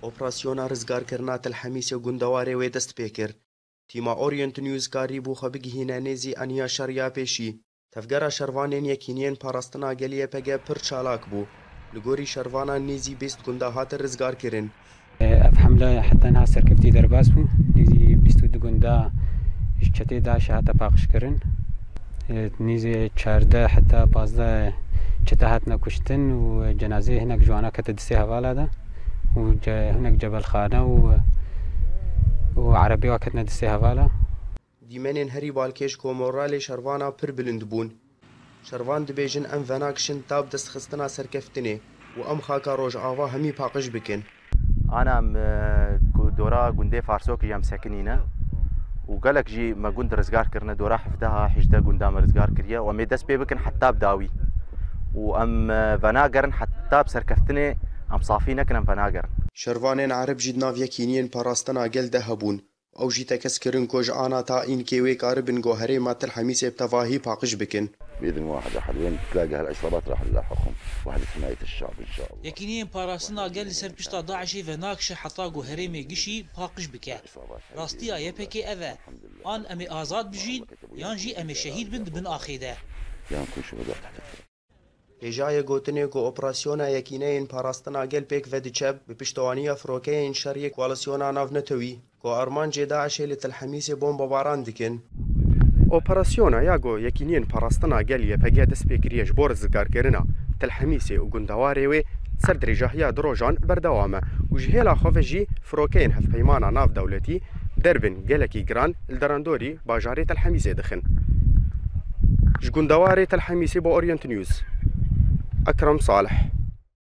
ئۆپراسیۆنا ڕزگارکردنا تەلحەمیسێ و گوندەوارێ وێ دەست پێ کرد. تیما ئۆریەنت نیوز کاری بوو خە بگهینە نێزی ئەنیا شەڕیا پێشی. تەفگەرە شەروانێن یەکینیان پاراستنا گەلیە پەگە پڕ چالاک بوو. لە گۆری شەروانان نێزی بیست گوندا هاتە ڕزگارکردن. ئەف حەملە حتەنها سەرکەفتی دەرباز بوو. نێزی 22 گوندا چەتێدا هاتە پاقشکردن. نێزی 14 حتا 15 چەتە هاتنە کوشتن و جەنازەی هەنێک جوانە کەتە دەستێ هەڤاڵادا و هەنێک جەبەلخانە و عەرەبی وا کەتنە دەستێ هەڤاڵە. دیمەنێن هەری بالکێش کۆمۆڕالێ شەروانە پڕ بلند بوون. شەروان دەبێژن ئەم ڤەناکشن تاب دەستخستنا سەرکەفتنێ و ئەم خاکە ڕۆژئاوا هەمی پاقش بکەن. أنا دورا گوندێ فارسۆکی ئەم سەکنینە و گەلێک ژی مە گوند ڕزگار کردنە دورا 17 گوندامە ڕزگار کردیە و ئەمێ دەست پێ بکەن حتا بداوی و ئەم ڤەناگەرن حتا بسەرکەفتنێ ئەم سافی نەکەن ئەم ڤەناگەرن. شەروانێن عەرب ژی ناڤیەکینیên پاراستنا gel de hebûn ew jî tekezkirin ku ji ana ta înkê wê karibin got herêma Telhemîsê bi tevahî paqij bikin. بإذن واحد أحد وين تلاقي هالعصابات راح نلاحقهم وهذه حماية الشعب إن شاء الله. یەکینیان پاراستنا gel li ser pişta Daişê ve nakşe heta got herêmê gişî paqij bike. Rastiya yepekê ev e. An em ê azad bijîn yan jî em ê şehîd bin dibin axê de. يعني نكون شهداء تحت الثرى. Hêjayê gotinê ku operasyona yekîneyên parastina gel pêk vediçe bi piştewaniya firokeyên şeriyê koalisyona navnetewî ku armancê Daişê li Telhemîsê bombebaran dikin. Operasyona ya got yekîniyên parastina gel YPG dest pê kiriye ji bo rizgarkirina Telhemîsê û gundewarê wê ser dirêjahiya di rojan berdewam e û ji hêla xwe ve jî firokeyên hevpeymana navdewletî derbin gelekî giran li derendorî bajarê Telhemîsê dixin. Ji gundewarê Telhemîsê bo Orient News. Ekrem Salih.